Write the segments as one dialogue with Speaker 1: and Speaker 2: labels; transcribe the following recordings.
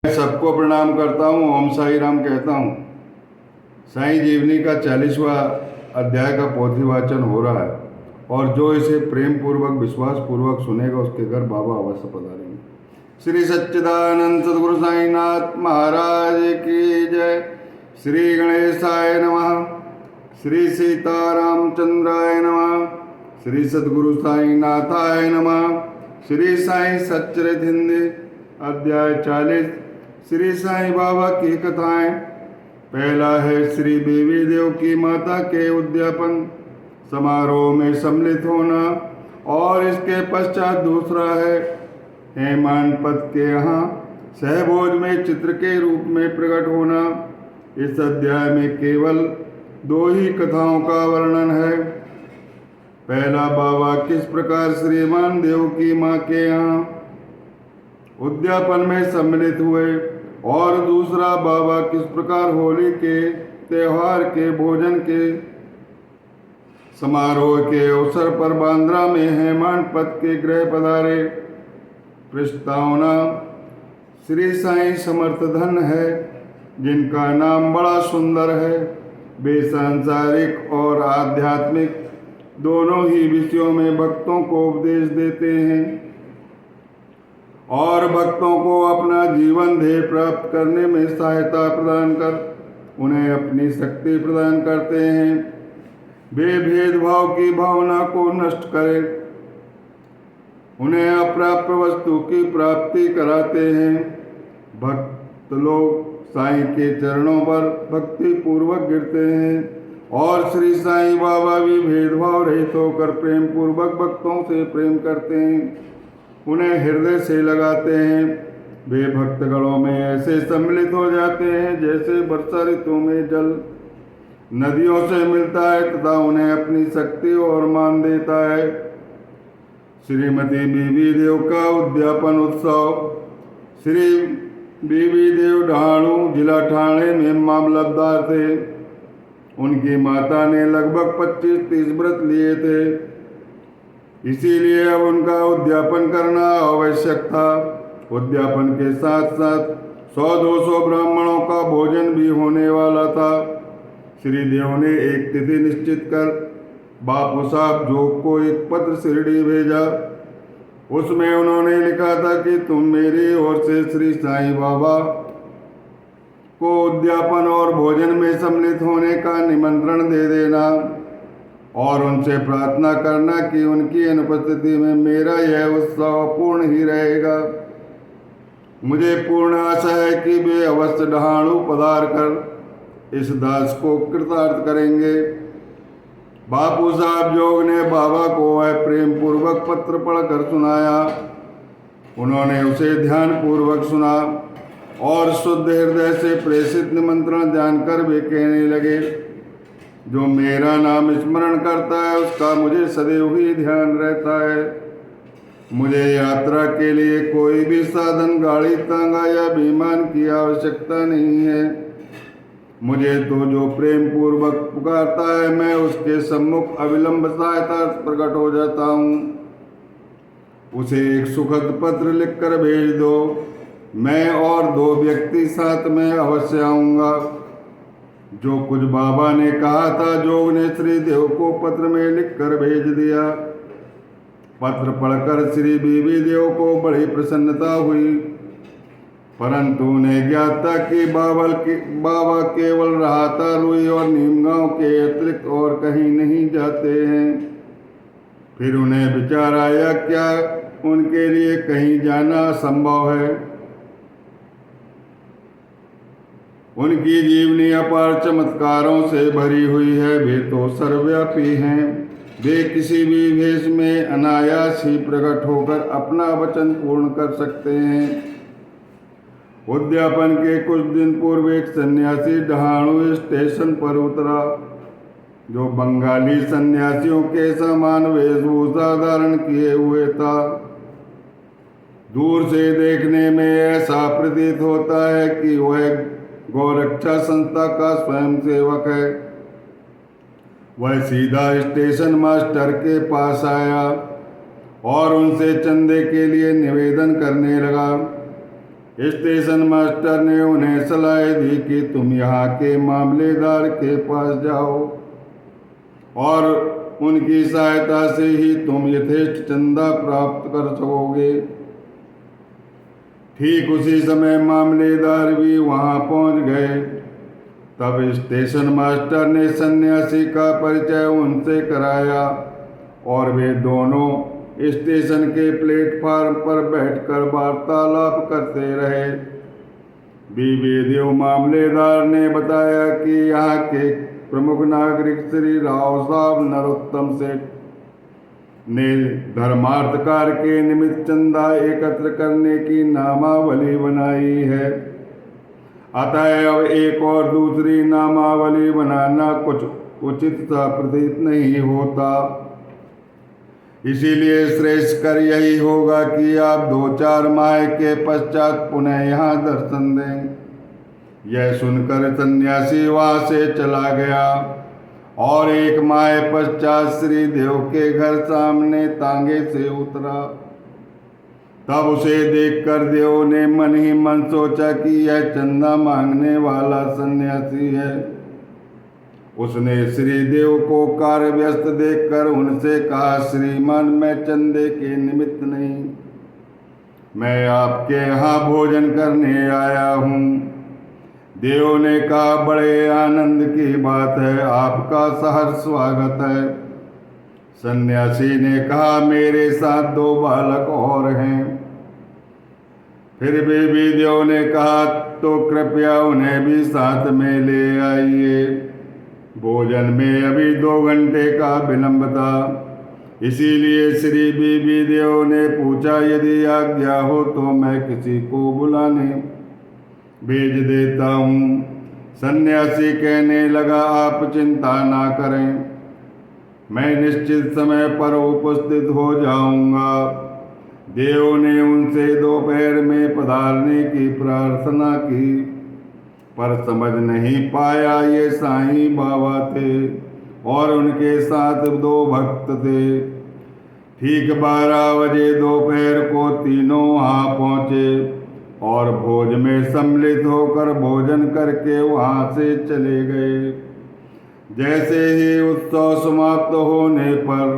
Speaker 1: सबको प्रणाम करता हूँ। ओम साई राम कहता हूँ। साईं जीवनी का 40वां अध्याय का पोथी वाचन हो रहा है और जो इसे प्रेम पूर्वक विश्वास पूर्वक सुनेगा उसके घर बाबा अवश्य पधारेंगे। श्री सच्चिदानंद सद्गुरु साईनाथ महाराज की जय। श्री गणेशाय नमः। श्री सीतारामचंद्राय नमः। श्री सद्गुरु साईनाथाय नमः। श्री साई सच्चरित हिंदी अध्याय 40। श्री साईं बाबा की कथाएं। पहला है श्री बेबी देव की माता के उद्यापन समारोह में सम्मिलित होना और इसके पश्चात दूसरा है हेमानपत के यहाँ सहभोज में चित्र के रूप में प्रकट होना। इस अध्याय में केवल 2 ही कथाओं का वर्णन है। पहला, बाबा किस प्रकार श्रीमान देव की माँ के यहाँ उद्यापन में सम्मिलित हुए, और दूसरा, बाबा किस प्रकार होली के त्योहार के भोजन के समारोह के अवसर पर बांद्रा में हेमानपत के गृह पधारे। प्रस्तावना। श्री साईं समर्थ धन है जिनका नाम बड़ा सुंदर है। वे सांसारिक और आध्यात्मिक दोनों ही विषयों में भक्तों को उपदेश देते हैं और भक्तों को अपना जीवन ध्येय प्राप्त करने में सहायता प्रदान कर उन्हें अपनी शक्ति प्रदान करते हैं। वे भेदभाव की भावना को नष्ट करें, उन्हें अप्राप्त वस्तु की प्राप्ति कराते हैं। भक्त लोग साईं के चरणों पर भक्ति पूर्वक गिरते हैं और श्री साईं बाबा भी भेदभाव रहित होकर प्रेम पूर्वक भक्तों से प्रेम करते हैं, उन्हें हृदय से लगाते हैं। वे भक्तगणों में ऐसे सम्मिलित हो जाते हैं जैसे वर्षा ऋतु में जल नदियों से मिलता है तथा उन्हें अपनी शक्ति और मान देता है। श्रीमती बीबी देव का उद्यापन उत्सव। श्री बीबी देव ढाणू जिला ठाणे में मामलतदार थे। उनकी माता ने लगभग 25-30 व्रत लिए थे, इसीलिए अब उनका उद्यापन करना आवश्यक था। उद्यापन के साथ साथ 100-200 ब्राह्मणों का भोजन भी होने वाला था। श्री देव ने एक तिथि निश्चित कर बापू साहब जोग को एक पत्र शिरडी भेजा। उसमें उन्होंने लिखा था कि तुम मेरी ओर से श्री साईं बाबा को उद्यापन और भोजन में सम्मिलित होने का निमंत्रण दे देना और उनसे प्रार्थना करना कि उनकी अनुपस्थिति में मेरा यह उत्सव पूर्ण ही रहेगा। मुझे पूर्ण आशा है कि वे अवश्य ढाणू पधार कर इस दास को कृतार्थ करेंगे। बापू साहब जोग ने बाबा को वह प्रेम पूर्वक पत्र पढ़कर सुनाया। उन्होंने उसे ध्यान पूर्वक सुना और शुद्ध हृदय से प्रेषित निमंत्रण जानकर वे कहने लगे, जो मेरा नाम स्मरण करता है उसका मुझे सदैव ही ध्यान रहता है। मुझे यात्रा के लिए कोई भी साधन, गाड़ी, तांगा या विमान की आवश्यकता नहीं है। मुझे तो जो प्रेम पूर्वक पुकारता है मैं उसके सम्मुख अविलंब सहायता प्रकट हो जाता हूँ। उसे एक सुखद पत्र लिखकर भेज दो। मैं और 2 व्यक्ति साथ में अवश्य आऊँगा। जो कुछ बाबा ने कहा था जोग ने श्री देव को पत्र में लिखकर भेज दिया। पत्र पढ़कर श्री बीबी देव को बड़ी प्रसन्नता हुई, परंतु उन्हें ज्ञात था कि बाबा केवल रहाता, रुई और नीमगांव के अतिरिक्त और कहीं नहीं जाते हैं। फिर उन्हें विचार आया क्या उनके लिए कहीं जाना संभव है। उनकी जीवनी अपार चमत्कारों से भरी हुई है। वे तो सर्वव्यापी हैं। वे किसी भी वेश में अनायास ही प्रकट होकर अपना वचन पूर्ण कर सकते हैं। उद्यापन के कुछ दिन पूर्व एक सन्यासी ढाणू स्टेशन पर उतरा, जो बंगाली सन्यासियों के समान वेशभूषा धारण किए हुए था। दूर से देखने में ऐसा प्रतीत होता है कि वह गौरक्षा संस्था का स्वयं सेवक है। वह सीधा स्टेशन मास्टर के पास आया और उनसे चंदे के लिए निवेदन करने लगा। स्टेशन मास्टर ने उन्हें सलाह दी कि तुम यहाँ के मामलेदार के पास जाओ और उनकी सहायता से ही तुम यथेष्ट चंदा प्राप्त कर सकोगे। ठीक उसी समय मामलेदार भी वहां पहुंच गए। तब स्टेशन मास्टर ने सन्यासी का परिचय उनसे कराया और वे दोनों स्टेशन के प्लेटफार्म पर बैठकर वार्तालाप करते रहे। बीबी देव मामलेदार ने बताया कि यहाँ के प्रमुख नागरिक श्री राव साहब नरोत्तम सेठ ने धर्मार्थ कार्य के निमित्त चंदा एकत्र करने की नामावली बनाई है। अतः अब एक और दूसरी नामावली बनाना कुछ उचित सा प्रतीत नहीं होता। इसीलिए श्रेष्ठ कर यही होगा कि आप 2-4 माह के पश्चात पुनः यहाँ दर्शन दें। यह सुनकर सन्यासी वहां से चला गया और 1 माह पश्चात श्री देव के घर सामने तांगे से उतरा। तब उसे देखकर देव ने मन ही मन सोचा कि यह चंदा मांगने वाला सन्यासी है। उसने श्री देव को कार्य व्यस्त देखकर उनसे कहा, श्रीमान, मैं चंदे के निमित्त नहीं, मैं आपके यहाँ भोजन करने आया हूँ। देव ने कहा, बड़े आनंद की बात है, आपका सहर्ष स्वागत है। सन्यासी ने कहा, मेरे साथ 2 बालक और हैं। फिर भी देव ने कहा, तो कृपया उन्हें भी साथ में ले आइए। भोजन में अभी 2 घंटे का विलंब था, इसीलिए श्री बीबी देव ने पूछा, यदि आज्ञा हो तो मैं किसी को बुलाने भेज देता हूँ। सन्यासी कहने लगा, आप चिंता ना करें, मैं निश्चित समय पर उपस्थित हो जाऊंगा। देव ने उनसे दोपहर में पधारने की प्रार्थना की, पर समझ नहीं पाया ये साईं बाबा थे और उनके साथ 2 भक्त थे। ठीक 12 बजे दोपहर को तीनों वहाँ पहुँचे और भोज में सम्मिलित होकर भोजन करके वहाँ से चले गए। जैसे ही उत्सव समाप्त होने पर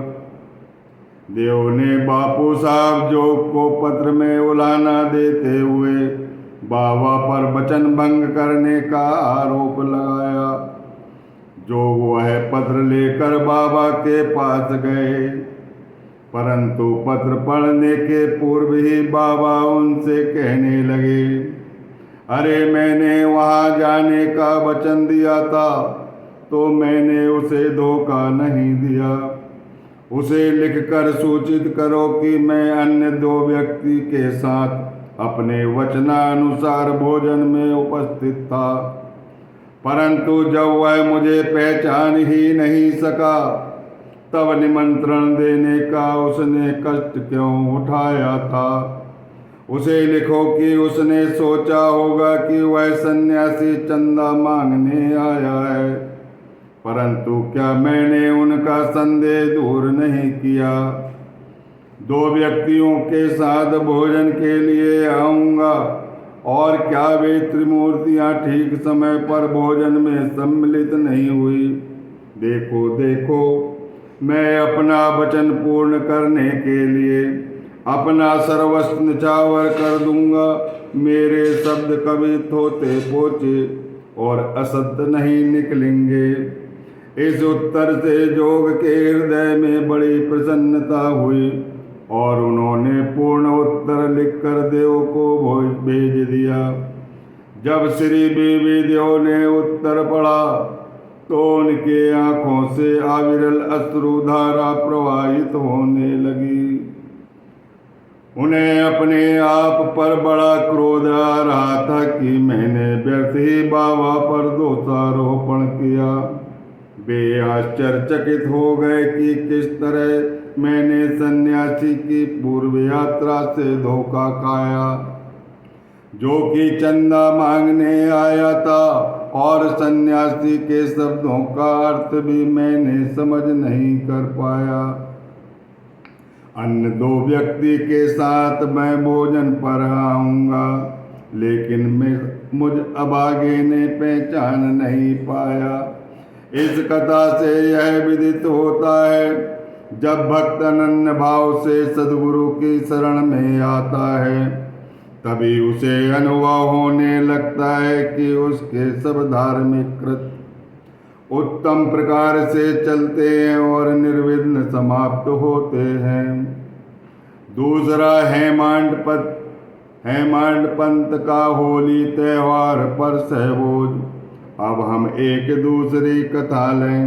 Speaker 1: देव ने बापू साहब जोग को पत्र में उलाहना देते हुए बाबा पर वचन भंग करने का आरोप लगाया। जोग वह पत्र लेकर बाबा के पास गए, परंतु पत्र पढ़ने के पूर्व ही बाबा उनसे कहने लगे, अरे मैंने वहाँ जाने का वचन दिया था तो मैंने उसे धोखा नहीं दिया। उसे लिखकर सूचित करो कि मैं अन्य 2 व्यक्ति के साथ अपने वचनानुसार भोजन में उपस्थित था, परंतु जब वह मुझे पहचान ही नहीं सका तब निमंत्रण देने का उसने कष्ट क्यों उठाया था। उसे लिखो कि उसने सोचा होगा कि वह सन्यासी चंदा मांगने आया है, परंतु क्या मैंने उनका संदेह दूर नहीं किया। 2 व्यक्तियों के साथ भोजन के लिए आऊँगा और क्या वे त्रिमूर्तियाँ ठीक समय पर भोजन में सम्मिलित नहीं हुई। देखो देखो, मैं अपना वचन पूर्ण करने के लिए अपना सर्वस्व न्यौछावर कर दूंगा। मेरे शब्द कभी थोते पोचे और असत्य नहीं निकलेंगे। इस उत्तर से जोग के हृदय में बड़ी प्रसन्नता हुई और उन्होंने पूर्ण उत्तर लिखकर देव को भेज दिया। जब श्री बीबी देव ने उत्तर पढ़ा तो उनके आंखों से अविरल अश्रुधारा प्रवाहित होने लगी। उन्हें अपने आप पर बड़ा क्रोध आ रहा था कि मैंने व्यर्थ ही बाबा पर दोषारोपण किया। वे आश्चर्यचकित हो गए कि किस तरह मैंने सन्यासी की पूर्व यात्रा से धोखा खाया, जो कि चंदा मांगने आया था, और सन्यासी के शब्दों का अर्थ भी मैंने समझ नहीं कर पाया। अन्य 2 व्यक्ति के साथ मैं भोजन पर आऊँगा लेकिन मुझ अभागे ने पहचान नहीं पाया। इस कथा से यह विदित होता है, जब भक्त अनन्य भाव से सद्गुरु की शरण में आता है, तभी उसे अनुभव होने लगता है कि उसके सब धार्मिक कृत्य उत्तम प्रकार से चलते हैं और निर्विघ्न समाप्त होते हैं। दूसरा हेमांड पंत का होली त्योहार पर सहभोज। अब हम एक दूसरी कथा लें,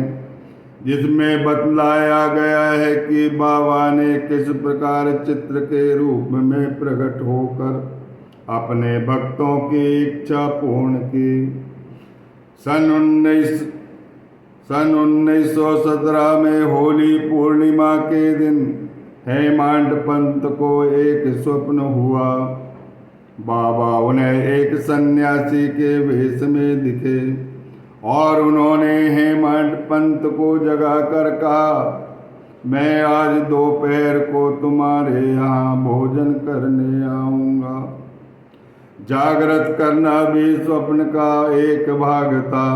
Speaker 1: जिसमें बतलाया गया है कि बाबा ने किस प्रकार चित्र के रूप में प्रकट होकर अपने भक्तों की इच्छा पूर्ण की। सन 1917 में होली पूर्णिमा के दिन हेमांड पंत को एक स्वप्न हुआ। बाबा उन्हें एक सन्यासी के वेश में दिखे और उन्होंने हेमांड पंत को जगाकर कहा, मैं आज दोपहर को तुम्हारे यहाँ भोजन करने आऊँगा। जागृत करना भी स्वप्न का एक भाग था,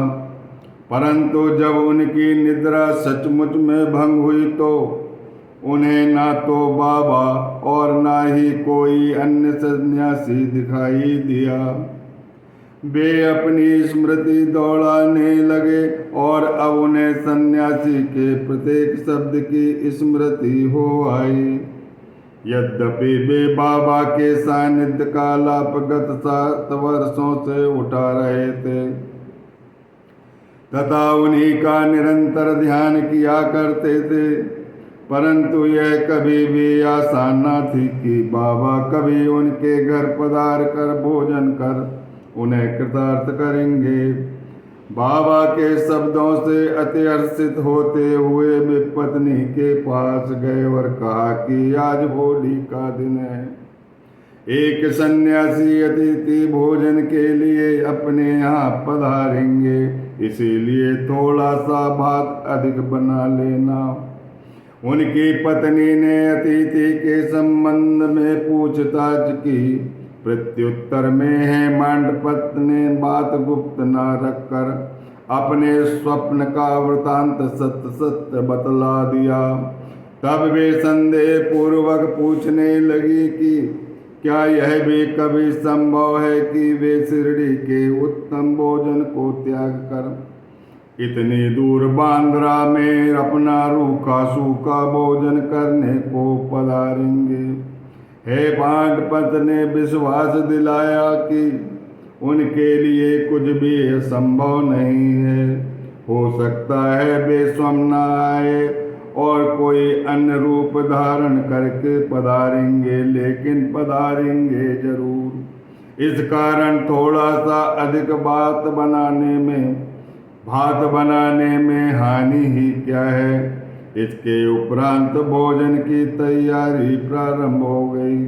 Speaker 1: परंतु जब उनकी निद्रा सचमुच में भंग हुई तो उन्हें ना तो बाबा और ना ही कोई अन्य सन्यासी दिखाई दिया। वे अपनी स्मृति दौड़ाने लगे और अब उन्हें सन्यासी के प्रत्येक शब्द की स्मृति हो आई। यद्यपि वे बाबा के सानिध्य का लाभ गत 7 वर्षों से उठा रहे थे तथा उन्हीं का निरंतर ध्यान किया करते थे, परंतु यह कभी भी आशा न थी कि बाबा कभी उनके घर पधार कर भोजन कर उन्हें कृतार्थ करेंगे। बाबा के शब्दों से अतिहर्षित होते हुए वे पत्नी के पास गए और कहा कि आज होली का दिन है। एक सन्यासी अतिथि भोजन के लिए अपने यहाँ पधारेंगे, इसीलिए थोड़ा सा भात अधिक बना लेना। उनकी पत्नी ने अतिथि के संबंध में पूछताछ की। प्रत्युत्तर में हेमांड पंत ने बात गुप्त न रखकर अपने स्वप्न का वृतांत सत्य सत्य बतला दिया। तब वे संदेह पूर्वक पूछने लगी कि क्या यह भी कभी संभव है कि वे शिरडी के उत्तम भोजन को त्याग कर इतनी दूर बांद्रा में अपना रूखा सूखा भोजन करने को पधारेंगे। हेमांड पंत ने विश्वास दिलाया कि उनके लिए कुछ भी संभव नहीं है। हो सकता है वे स्वयं न आए और कोई अन्य रूप धारण करके पधारेंगे, लेकिन पधारेंगे जरूर। इस कारण थोड़ा सा अधिक भात बनाने में हानि ही क्या है। इसके उपरांत भोजन की तैयारी प्रारंभ हो गई।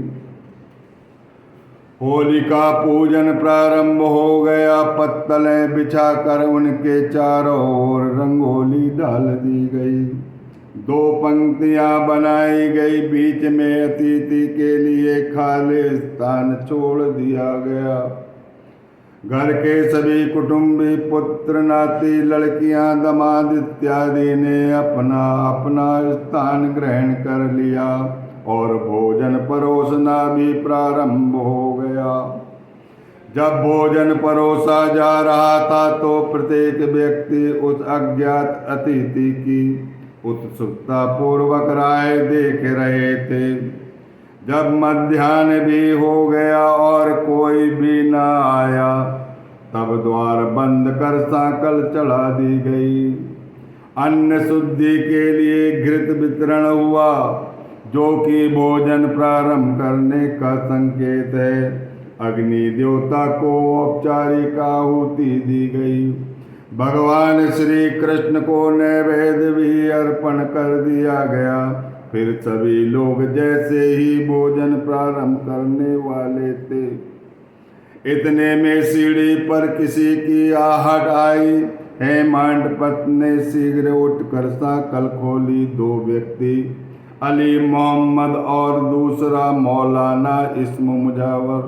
Speaker 1: होली का पूजन प्रारंभ हो गया। पत्तलें बिछाकर उनके चारों ओर रंगोली डाल दी गई। 2 पंक्तियां बनाई गई, बीच में अतिथि के लिए खाली स्थान छोड़ दिया गया। घर के सभी कुटुंबी, पुत्र, नाती, लड़कियां, दामाद इत्यादि ने अपना अपना स्थान ग्रहण कर लिया और भोजन परोसना भी प्रारंभ हो गया। जब भोजन परोसा जा रहा था तो प्रत्येक व्यक्ति उस अज्ञात अतिथि की उत्सुकता पूर्वक राह देख रहे थे। जब मध्याह्न भी हो गया और कोई भी न आया, तब द्वार बंद कर सांकल चढ़ा दी गई। अन्न शुद्धि के लिए घृत वितरण हुआ, जो कि भोजन प्रारंभ करने का संकेत है। अग्नि देवता को औपचारिक आहुति दी गई। भगवान श्री कृष्ण को नैवेद्य भी अर्पण कर दिया गया। फिर सभी लोग जैसे ही भोजन प्रारंभ करने वाले थे, इतने में सीढ़ी पर किसी की आहट आई। हेमांड पंत ने शीघ्र उठकर सांकल खोली। 2 व्यक्ति, अली मोहम्मद और दूसरा मौलाना इस्म मुजावर,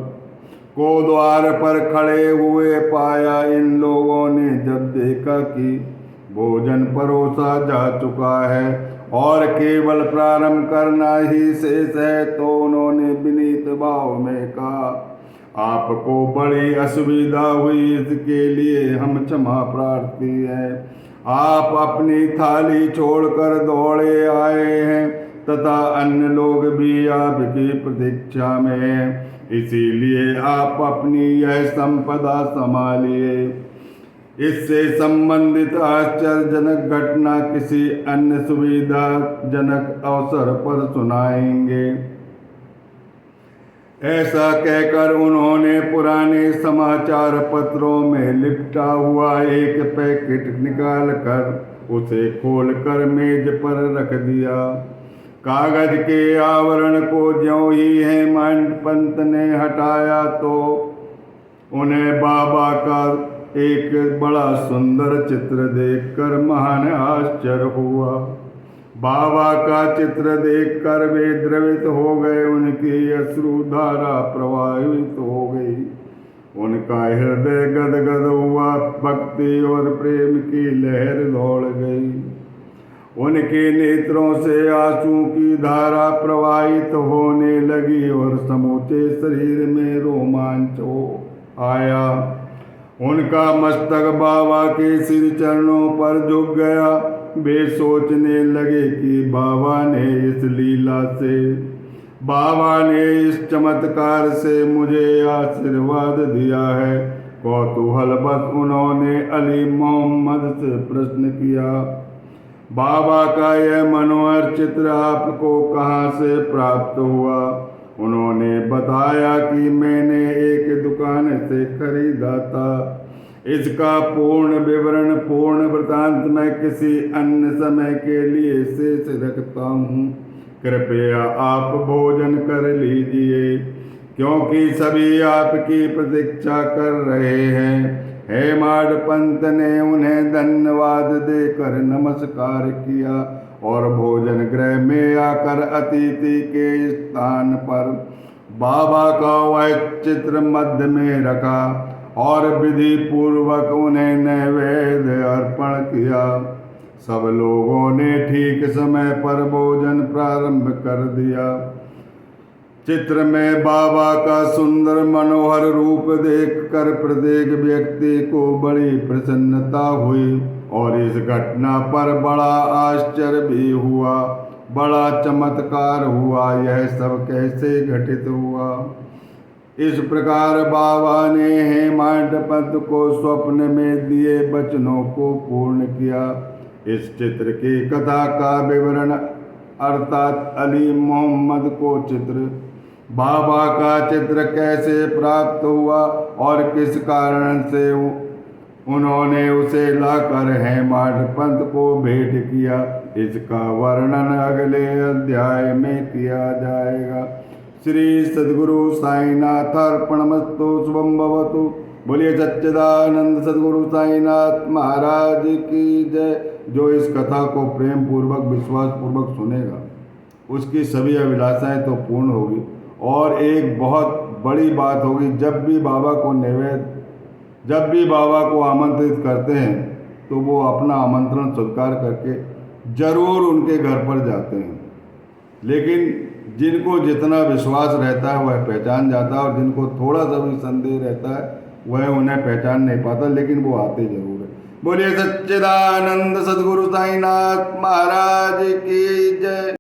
Speaker 1: को द्वार पर खड़े हुए पाया। इन लोगों ने जब देखा कि भोजन परोसा जा चुका है और केवल प्रारंभ करना ही शेष है, तो उन्होंने विनीत भाव में कहा, आपको बड़ी असुविधा हुई, इसके लिए हम क्षमा प्रार्थी हैं। आप अपनी थाली छोड़कर दौड़े आए हैं तथा अन्य लोग भी आपकी प्रतीक्षा में हैं, इसीलिए आप अपनी यह संपदा संभालिए। इससे संबंधित आश्चर्यजनक घटना किसी अन्य सुविधाजनक अवसर पर सुनाएंगे। ऐसा कहकर उन्होंने पुराने समाचार पत्रों में लिपटा हुआ एक पैकेट निकालकर उसे खोलकर मेज पर रख दिया। कागज के आवरण को ज्यों ही हेमंत पंत ने हटाया तो उन्हें बाबा का एक बड़ा सुंदर चित्र देखकर महान आश्चर्य हुआ। बाबा का चित्र देखकर वे द्रवित हो गए, उनकी अश्रुधारा प्रवाहित हो गई, उनका हृदय गदगद हुआ, भक्ति और प्रेम की लहर दौड़ गई, उनके नेत्रों से आंसू की धारा प्रवाहित होने लगी और समूचे शरीर में रोमांच हो आया। उनका मस्तक बाबा के सिर चरणों पर झुक गया। वे सोचने लगे कि बाबा ने इस चमत्कार से मुझे आशीर्वाद दिया है। कौतूहलवश उन्होंने अली मोहम्मद से प्रश्न किया, बाबा का यह मनोहर चित्र आपको कहाँ से प्राप्त हुआ? उन्होंने बताया कि मैंने एक दुकान से खरीदा था। इसका पूर्ण विवरण, पूर्ण वृतांत मैं किसी अन्य समय के लिए शेष रखता हूँ। कृपया आप भोजन कर लीजिए, क्योंकि सभी आपकी प्रतीक्षा कर रहे हैं। हेमाड पंत ने उन्हें धन्यवाद देकर नमस्कार किया और भोजन गृह में आकर अतिथि के स्थान पर बाबा का वह चित्र मध्य में रखा और विधि पूर्वक उन्हें नैवेद्य अर्पण किया। सब लोगों ने ठीक समय पर भोजन प्रारंभ कर दिया। चित्र में बाबा का सुंदर मनोहर रूप देखकर प्रत्येक व्यक्ति को बड़ी प्रसन्नता हुई और इस घटना पर बड़ा आश्चर्य भी हुआ, बड़ा चमत्कार हुआ। यह सब कैसे घटित हुआ? इस प्रकार बाबा ने हेमंत पंत को स्वप्न में दिए वचनों को पूर्ण किया। इस चित्र की कथा का विवरण अर्थात अली मोहम्मद को चित्र, बाबा का चित्र कैसे प्राप्त हुआ और किस कारण से उन्होंने उसे लाकर हेमंत पंत को भेंट किया, इसका वर्णन अगले अध्याय में किया जाएगा। श्री सद्गुरु साईनाथ अर्पणमस्तु। शुभम भवतु। बोलिए सच्चिदानंद सद्गुरु साईनाथ महाराज की जय। जो इस कथा को प्रेम पूर्वक, विश्वास पूर्वक सुनेगा उसकी सभी अभिलाषाएं तो पूर्ण होगी। और एक बहुत बड़ी बात होगी, जब भी बाबा को आमंत्रित करते हैं तो वो अपना आमंत्रण स्वीकार करके जरूर उनके घर पर जाते हैं। लेकिन जिनको जितना विश्वास रहता है वह पहचान जाता है, और जिनको थोड़ा सा भी संदेह रहता है वह उन्हें पहचान नहीं पाता, लेकिन वो आते जरूर है। बोलिए सच्चिदानंद सद्गुरु साईनाथ महाराज की जय।